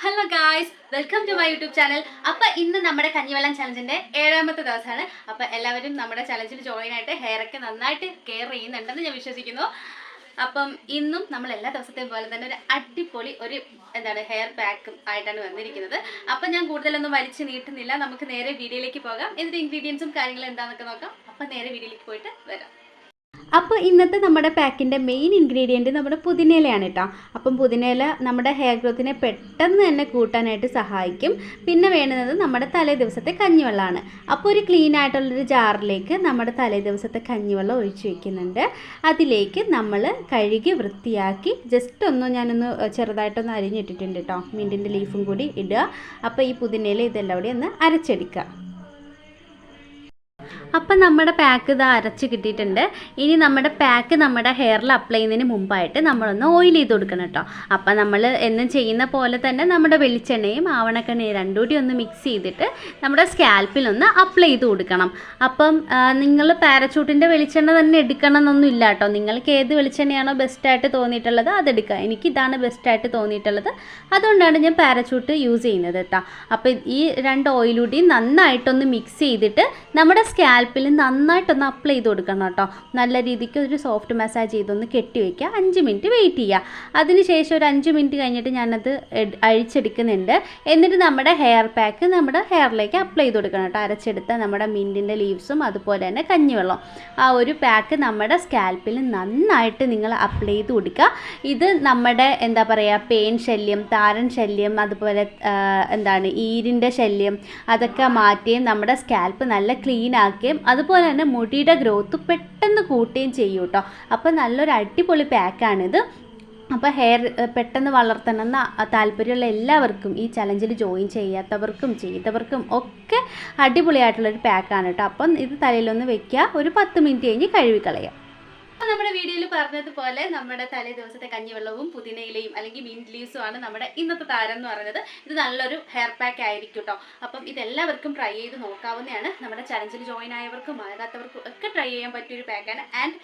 Hello guys, welcome to my YouTube channel. അപ്പോൾ ഇന്ന് നമ്മുടെ കഞ്ഞിവെള്ളം ചലഞ്ചിൻ്റെ 7ാമത്തെ ദിവസമാണ്. അപ്പോൾ എല്ലാവരും നമ്മുടെ ചലഞ്ചിൽ ജോയിൻ ആയിട്ട് ഹെയറൊക്കെ നന്നായിട്ട് കെയർ ചെയ്യുന്നുണ്ടെന്ന് ഞാൻ വിശ്വസിക്കുന്നു. അപ്പം ഇന്നും നമ്മൾ എല്ലാ ദിവസത്തെയും പോലെ തന്നെ ഒരു അടിപൊളി ഹെയർ പാക്കും ആയിട്ടാണ് വന്നിരിക്കുന്നത്. അപ്പം ഞാൻ കൂടുതലൊന്നും വലിച്ചു നീട്ടുന്നില്ല, നമുക്ക് നേരെ വീഡിയോയിലേക്ക് പോകാം. എന്നിട്ട് ഇൻഗ്രീഡിയൻസും കാര്യങ്ങളും എന്താണെന്നൊക്കെ നോക്കാം. അപ്പം നേരെ വീഡിയോയിലേക്ക് പോയിട്ട് വരാം. അപ്പോൾ ഇന്നത്തെ നമ്മുടെ പാക്കിൻ്റെ മെയിൻ ഇൻഗ്രീഡിയൻറ്റ് നമ്മുടെ പുതിനയിലയാണ് കേട്ടോ. അപ്പം പുതിനയില നമ്മുടെ ഹെയർ ഗ്രോത്തിനെ പെട്ടെന്ന് തന്നെ കൂട്ടാനായിട്ട് സഹായിക്കും. പിന്നെ വേണ്ടുന്നത് നമ്മുടെ തലേ ദിവസത്തെ കഞ്ഞിവെള്ളമാണ്. അപ്പോൾ ഒരു ക്ലീൻ ആയിട്ടുള്ളൊരു ജാറിലേക്ക് നമ്മുടെ തലേ ദിവസത്തെ കഞ്ഞിവെള്ളം ഒഴിച്ച് വയ്ക്കുന്നുണ്ട്. അതിലേക്ക് നമ്മൾ കഴുകി വൃത്തിയാക്കി ജസ്റ്റ് ഞാനൊന്ന് ചെറുതായിട്ടൊന്ന് അരിഞ്ഞിട്ടിട്ടുണ്ട് കേട്ടോ. മിൻറ്റിൻ്റെ ലീഫും കൂടി ഇടുക. അപ്പോൾ ഈ പുതിനയില ഇതെല്ലാം കൂടി ഒന്ന് അരച്ചെടുക്കുക. അപ്പം നമ്മുടെ പാക്ക് ഇത് അരച്ച് കിട്ടിയിട്ടുണ്ട്. ഇനി നമ്മുടെ പാക്ക് നമ്മുടെ ഹെയറിൽ അപ്ലൈ ചെയ്യുന്നതിന് മുമ്പായിട്ട് നമ്മളൊന്ന് ഓയിൽ ചെയ്ത് കൊടുക്കണം കേട്ടോ. അപ്പം നമ്മൾ എന്നും ചെയ്യുന്ന പോലെ തന്നെ നമ്മുടെ വെളിച്ചെണ്ണയും ആവണക്കെണ്ണയും രണ്ടും കൂടി ഒന്ന് മിക്സ് ചെയ്തിട്ട് നമ്മുടെ സ്കാൽപ്പിലൊന്ന് അപ്ലൈ ചെയ്ത് കൊടുക്കണം. അപ്പം നിങ്ങൾ പാരച്യൂട്ടിൻ്റെ വെളിച്ചെണ്ണ തന്നെ എടുക്കണം എന്നൊന്നും ഇല്ല കേട്ടോ. നിങ്ങൾക്ക് ഏത് വെളിച്ചെണ്ണയാണോ ബെസ്റ്റായിട്ട് തോന്നിയിട്ടുള്ളത് അതെടുക്കുക. എനിക്കിതാണ് ബെസ്റ്റായിട്ട് തോന്നിയിട്ടുള്ളത്, അതുകൊണ്ടാണ് ഞാൻ പാരച്യൂട്ട് യൂസ് ചെയ്യുന്നത് കേട്ടോ. അപ്പോൾ ഈ രണ്ട് ഓയിലൂടി നന്നായിട്ടൊന്ന് മിക്സ് ചെയ്തിട്ട് നമ്മുടെ സ്കാൽപ്പിൽ നന്നായിട്ടൊന്ന് അപ്ലൈ ചെയ്ത് കൊടുക്കണം കേട്ടോ. നല്ല രീതിക്ക് ഒരു സോഫ്റ്റ് മസാജ് ചെയ്തൊന്ന് കെട്ടി വയ്ക്കുക. 5 മിനിറ്റ് വെയിറ്റ് ചെയ്യുക. അതിനുശേഷം ഒരു 5 മിനിറ്റ് കഴിഞ്ഞിട്ട് ഞാനത് അഴിച്ചെടുക്കുന്നുണ്ട്. എന്നിട്ട് നമ്മുടെ ഹെയർ പാക്ക് നമ്മുടെ ഹെയറിലേക്ക് അപ്ലൈ ചെയ്ത് കൊടുക്കണം കേട്ടോ. അരച്ചെടുത്ത നമ്മുടെ മിൻറ്റിൻ്റെ ലീവ്സും അതുപോലെ തന്നെ കഞ്ഞിവെള്ളം, ആ ഒരു പാക്ക് നമ്മുടെ സ്കാൽപ്പിൽ നന്നായിട്ട് നിങ്ങൾ അപ്ലൈ ചെയ്ത് കൊടുക്കുക. ഇത് നമ്മുടെ പെയിൻ ശല്യം, താരൻ ശല്യം, അതുപോലെ ഈരിൻ്റെ ശല്യം അതൊക്കെ മാറ്റുകയും നമ്മുടെ സ്കാൽപ്പ് നല്ല ക്ലീൻ ആക്കുകയും അതുപോലെ തന്നെ മുടിയുടെ ഗ്രോത്ത് പെട്ടെന്ന് കൂട്ടുകയും ചെയ്യും കേട്ടോ. അപ്പോൾ നല്ലൊരു അടിപൊളി പാക്കാണിത്. അപ്പോൾ ഹെയർ പെട്ടെന്ന് വളർത്തണമെന്ന താല്പര്യമുള്ള എല്ലാവർക്കും ഈ ചലഞ്ചിൽ ജോയിൻ ചെയ്യാത്തവർക്കും ചെയ്തവർക്കും ഒക്കെ അടിപൊളിയായിട്ടുള്ളൊരു പാക്കാണ് കേട്ടോ. അപ്പം ഇത് തലയിലൊന്ന് വെക്കുക, ഒരു 10 മിനിറ്റ് കഴിഞ്ഞ് കഴുകിക്കളയാം. അപ്പോൾ നമ്മുടെ വീഡിയോയിൽ പറഞ്ഞതുപോലെ നമ്മുടെ തലേ ദിവസത്തെ കഞ്ഞിവെള്ളവും പുതിനയിലയും അല്ലെങ്കിൽ മിൻറ്റ് ലീവ്സും ആണ് നമ്മുടെ ഇന്നത്തെ താരം എന്ന് പറയുന്നത്. ഇത് നല്ലൊരു ഹെയർ പാക്ക് ആയിരിക്കും കേട്ടോ. അപ്പം ഇതെല്ലാവർക്കും ട്രൈ ചെയ്ത് നോക്കാവുന്നതാണ്. നമ്മുടെ ചലഞ്ചിൽ ജോയിൻ ആയവർക്കും ആകാത്തവർക്കും ഒക്കെ ട്രൈ ചെയ്യാൻ പറ്റിയൊരു പാക്കാണ്. ആൻഡ്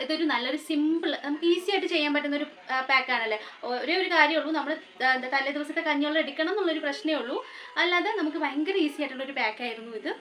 ഇതൊരു നല്ലൊരു സിമ്പിൾ, നമുക്ക് ഈസി ആയിട്ട് ചെയ്യാൻ പറ്റുന്നൊരു പാക്കാണല്ലേ. ഒരേ ഒരു കാര്യമുള്ളൂ, നമ്മൾ തലേ ദിവസത്തെ കഞ്ഞിവെള്ളം എടുക്കണം എന്നുള്ളൊരു പ്രശ്നമേ ഉള്ളൂ. അല്ലാതെ നമുക്ക് ഭയങ്കര ഈസി ആയിട്ടുള്ളൊരു പാക്കായിരുന്നു ഇത്.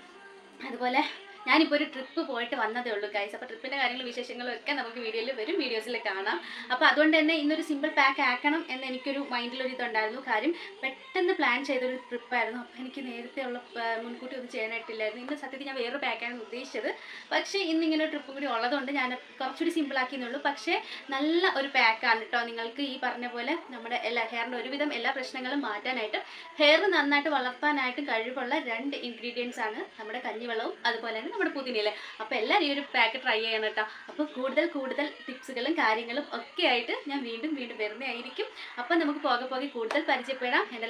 അതുപോലെ ഞാനിപ്പോൾ ഒരു ട്രിപ്പ് പോയിട്ട് വന്നതേ ഉള്ളൂ ഗൈസ്. അപ്പോൾ ട്രിപ്പിൻ്റെ കാര്യങ്ങളും വിശേഷങ്ങളും ഒക്കെ നമുക്ക് വീഡിയോയിൽ വരും, വീഡിയോസിൽ കാണാം. അപ്പോൾ അതുകൊണ്ട് തന്നെ ഇന്നൊരു സിമ്പിൾ പാക്ക് ആക്കണം എന്ന് എനിക്കൊരു മൈൻഡിലൊരു ഇതുണ്ടായിരുന്നു. കാര്യം പെട്ടെന്ന് പ്ലാൻ ചെയ്തൊരു ട്രിപ്പായിരുന്നു. അപ്പോൾ എനിക്ക് നേരത്തെ ഉള്ള മുൻകൂട്ടി ഒന്നും ചെയ്യാനായിട്ടില്ലായിരുന്നു. ഇന്ന് സത്യത്തിൽ ഞാൻ വേറൊരു പാക്കാണ് ഉദ്ദേശിച്ചത്. പക്ഷേ ഇന്നിങ്ങനെ ഒരു ട്രിപ്പ് കൂടി ഉള്ളതുകൊണ്ട് ഞാൻ കുറച്ചുകൂടി സിമ്പിളാക്കിയെന്നുള്ളൂ. പക്ഷേ നല്ല ഒരു പാക്കാണ് കേട്ടോ. നിങ്ങൾക്ക് ഈ പറഞ്ഞ പോലെ നമ്മുടെ ഹെയറിൻ്റെ ഒരുവിധം എല്ലാ പ്രശ്നങ്ങളും മാറ്റാനായിട്ടും ഹെയർ നന്നായിട്ട് വളർത്താനായിട്ടും കഴിവുള്ള 2 ഇൻഗ്രീഡിയൻസ് ആണ് നമ്മുടെ കഞ്ഞിവെള്ളവും അതുപോലെ തന്നെ നമ്മുടെ പുതിനയില. അപ്പോൾ എല്ലാവരും ഈ ഒരു പാക്ക് ട്രൈ ചെയ്യണം കേട്ടോ. അപ്പോൾ കൂടുതൽ ടിപ്സുകളും കാര്യങ്ങളും ഒക്കെ ആയിട്ട് ഞാൻ വീണ്ടും വരുന്നതായിരിക്കും. അപ്പോൾ നമുക്ക് പോകെ കൂടുതൽ പരിചയപ്പെടാം. എൻ്റെ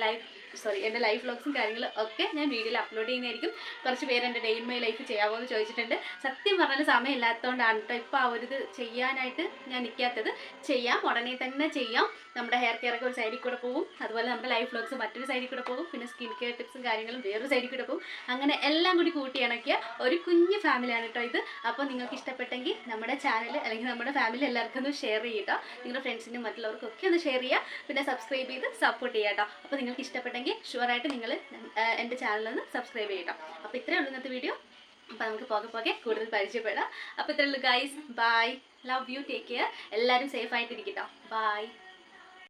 ലൈഫ് വ്ലോഗ്സും കാര്യങ്ങളും ഒക്കെ ഞാൻ വീഡിയോയിൽ അപ്ലോഡ് ചെയ്യുന്നതായിരിക്കും. കുറച്ച് പേര് എൻ്റെ ഡേ ഇൻ മൈ ലൈഫ് ചെയ്യാമോ എന്ന് ചോദിച്ചിട്ടുണ്ട്. സത്യം പറഞ്ഞാൽ സമയമില്ലാത്തതുകൊണ്ടാണ് കേട്ടോ ഇപ്പോൾ ആ ഒരു ഇത് ചെയ്യാനായിട്ട് ഞാൻ നിൽക്കാത്തത്. ചെയ്യാം, ഉടനെ തന്നെ ചെയ്യാം. നമ്മുടെ ഹെയർ കെയർ ഒക്കെ ഒരു സൈഡിൽ കൂടെ പോകും, അതുപോലെ നമ്മുടെ ലൈഫ് വ്ലോഗ്സ് മറ്റൊരു സൈഡിൽ കൂടെ പോകും, പിന്നെ സ്കിൻ കെയർ ടിപ്സും കാര്യങ്ങളും വേറൊരു സൈഡിൽ കൂടെ പോകും. അങ്ങനെ എല്ലാം കൂടി കൂട്ടി ഇണക്കിയ ഒരു കുഞ്ഞു ഫാമിലിയാണ് കേട്ടോ ഇത്. അപ്പോൾ നിങ്ങൾക്ക് ഇഷ്ടപ്പെട്ടെങ്കിൽ നമ്മുടെ ചാനൽ അല്ലെങ്കിൽ നമ്മുടെ ഫാമിലി എല്ലാവർക്കും ഒന്ന് ഷെയർ ചെയ്യുക കേട്ടോ. നിങ്ങളുടെ ഫ്രണ്ട്സിനും മറ്റുള്ളവർക്കൊക്കെ ഒന്ന് ഷെയർ ചെയ്യുക, പിന്നെ സബ്സ്ക്രൈബ് ചെയ്ത് സപ്പോർട്ട് ചെയ്യുക കേട്ടോ. അപ്പോൾ നിങ്ങൾക്ക് ഇഷ്ടപ്പെട്ടെങ്കിൽ ഷുവറായിട്ട് നിങ്ങൾ എൻ്റെ ചാനലൊന്ന് സബ്സ്ക്രൈബ് ചെയ്യട്ടോ. അപ്പോൾ ഇത്രയേ ഉള്ളൂ ഇന്നത്തെ വീഡിയോ. അപ്പോൾ നമുക്ക് പോകെ കൂടുതൽ പരിചയപ്പെടാം. അപ്പോൾ ഇത്രയേ ഉള്ളൂ guys. Bye, love you, take care. എല്ലാവരും സേഫ് ആയിട്ടിരിക്കട്ടോ. ബൈ.